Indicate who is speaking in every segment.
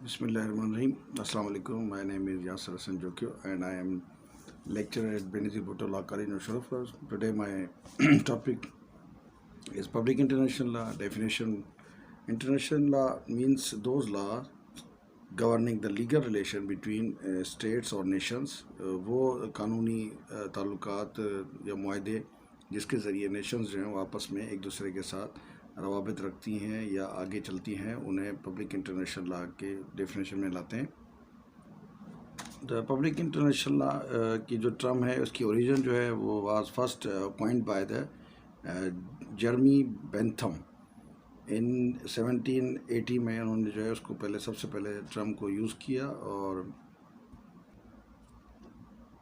Speaker 1: Bismillahirrahmanirrahim. Assalamu alaikum. My name is Yasser Hassan Jokyo and I am lecturer at Benazir Bhutto Law College, Sharafah. Today my topic is public international law definition. International law means those laws governing the legal relation between states or nations. وہ قانونی تعلقات یا معاہدے جس کے ذریعے nations جو ہیں وہ آپس میں ایک دوسرے کے ساتھ روابط رکھتی ہیں یا آگے چلتی ہیں، انہیں پبلک انٹرنیشنل لا کے ڈیفینیشن میں لاتے ہیں۔ پبلک انٹرنیشنل لا کی جو ٹرم ہے اس کی اوریجن جو ہے وہ was first coined by the Jeremy Bentham in 1780 میں۔ انہوں نے جو ہے اس کو سب سے پہلے ٹرم کو یوز کیا اور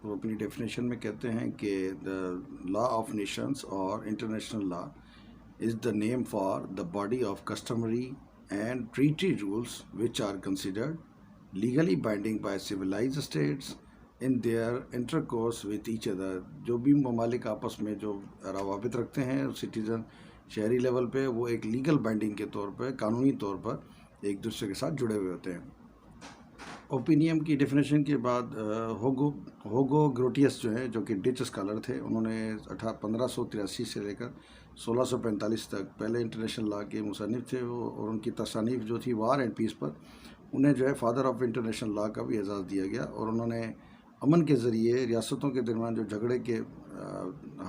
Speaker 1: وہ اپنی ڈیفینیشن میں کہتے ہیں کہ دا لا آف نیشنز اور international law is the name for the body of customary and treaty rules which are considered legally binding by civilized states in their intercourse with each other۔ جو بھی ممالک آپس میں جو روابط رکھتے ہیں سٹیزن شہری لیول پہ، وہ ایک لیگل بائنڈنگ کے طور پہ، قانونی طور پر ایک دوسرے کے ساتھ جڑے ہوئے ہوتے ہیں۔ اوپینیم کی ڈیفینیشن کے بعد ہوگو گروٹیس جو ہیں، جو کہ ڈچ اسکالر تھے، انہوں نے 1583 سے لے کر 1645 تک پہلے انٹرنیشنل لا کے مصنف تھے وہ، اور ان کی تصانیف جو تھی وار اینڈ پیس پر، انہیں جو ہے فادر آف انٹرنیشنل لا کا بھی اعزاز دیا گیا، اور انہوں نے امن کے ذریعے ریاستوں کے درمیان جو جھگڑے کے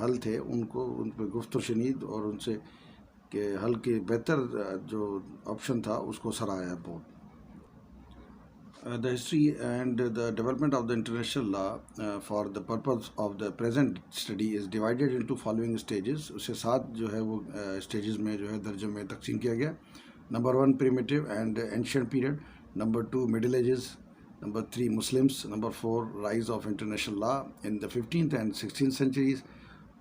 Speaker 1: حل تھے ان پہ گفت و شنید اور ان سے کہ حل کے بہتر جو آپشن تھا اس کو سراہا بہت۔ The history and the development of the international law for the purpose of the present study is divided into following stages۔ اسے 7 جو ہے وہ stages میں جو ہے درجے میں تقسیم کیا گیا۔ Number 1 primitive and ancient period، Number 2 Middle Ages، Number 3 Muslims، Number 4 rise of international law in the 15th and 16th centuries،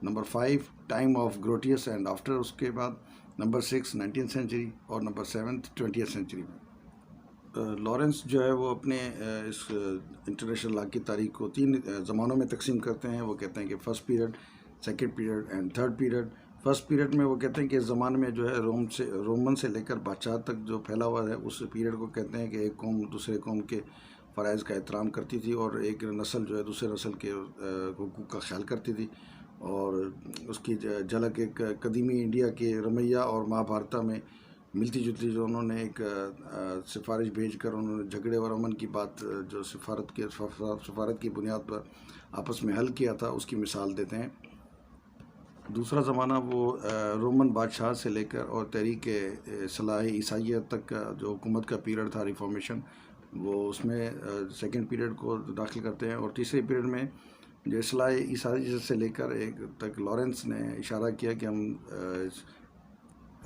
Speaker 1: Number 5 time of Grotius and after اس کے بعد، Number 6 19th century اور Number 7 20th century میں۔ Lawrence جو ہے وہ اپنے اس international law کی تاریخ کو 3 زمانوں میں تقسیم کرتے ہیں۔ وہ کہتے ہیں کہ first period, second period and third period. First period میں وہ کہتے ہیں کہ اس زمانے میں جو ہے رومن سے لے کر بادشاہ تک جو پھیلا ہوا ہے، اس پیریڈ کو کہتے ہیں کہ ایک قوم دوسرے قوم کے فرائض کا احترام کرتی تھی اور ایک نسل جو ہے دوسرے نسل کے حقوق کا خیال کرتی تھی، اور اس کی جھلک ایک قدیمی انڈیا کے رمیہ اور مہابھارتا میں ملتی جلتی، جو انہوں نے ایک سفارش بھیج کر انہوں نے جھگڑے اور امن کی بات جو سفارت کی بنیاد پر آپس میں حل کیا تھا، اس کی مثال دیتے ہیں۔ دوسرا زمانہ وہ رومن بادشاہ سے لے کر اور تحریک اصلاح عیسائیت تک کا جو حکومت کا پیریڈ تھا، ریفارمیشن، وہ اس میں سیکنڈ پیریڈ کو داخل کرتے ہیں۔ اور تیسرے پیریڈ میں جو اصلاح عیسائیت سے لے کر ایک تک لارنس نے اشارہ کیا کہ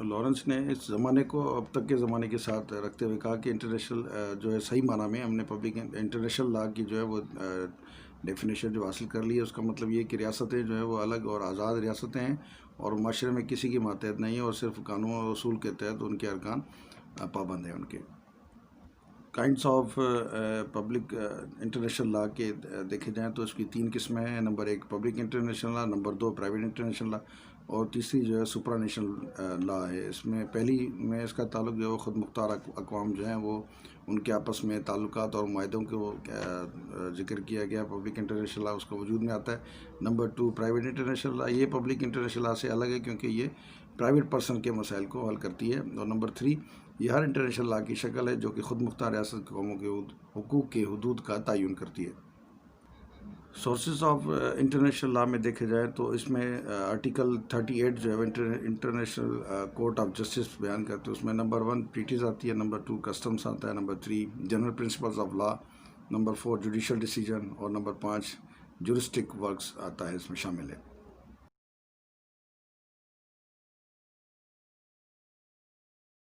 Speaker 1: لارنس نے اس زمانے کو اب تک کے زمانے کے ساتھ رکھتے ہوئے کہا کہ انٹرنیشنل جو ہے صحیح معنی میں ہم نے پبلک انٹرنیشنل لا کی جو ہے وہ ڈیفینیشن جو حاصل کر لی ہے، اس کا مطلب یہ کہ ریاستیں جو ہے وہ الگ اور آزاد ریاستیں ہیں اور معاشرے میں کسی کی ماتحت نہیں ہے، اور صرف قانون اور اصول کے تحت ان کے ارکان پابند ہیں ان کے۔ Kinds of public international law کے دیکھے جائیں تو اس کی 3 قسمیں ہیں۔ Number 1 public international law, number 2 private international law, اور تیسری جو ہے سپرا نیشنل لا ہے۔ اس میں پہلی میں اس کا تعلق جو ہے خود مختار اقوام جو ہیں وہ ان کے آپس میں تعلقات اور معاہدوں کو ذکر کیا گیا، پبلک انٹرنیشنل لا اس کا وجود میں آتا ہے۔ نمبر 2 پرائیویٹ انٹرنیشنل لا، یہ پبلک انٹرنیشنل لا سے الگ ہے کیونکہ یہ پرائیویٹ پرسن کے مسائل کو حل کرتی ہے۔ اور نمبر 3 یہ ہر انٹرنیشنل لا کی شکل ہے جو کہ خود مختار ریاست قوموں کے حقوق کے حدود کا تعین کرتی ہے۔ سورسز آف انٹرنیشنل لا میں دیکھے جائیں تو اس میں آرٹیکل 38 جو ہے انٹرنیشنل کورٹ آف جسٹس بیان کرتے ہیں، اس میں نمبر 1 ٹریٹیز آتی ہے، نمبر 2 کسٹمز آتا ہے، number 3 general principles of law, number 4 judicial decision, اور نمبر 5 جورسٹک ورکس آتا ہے، اس میں شامل ہے۔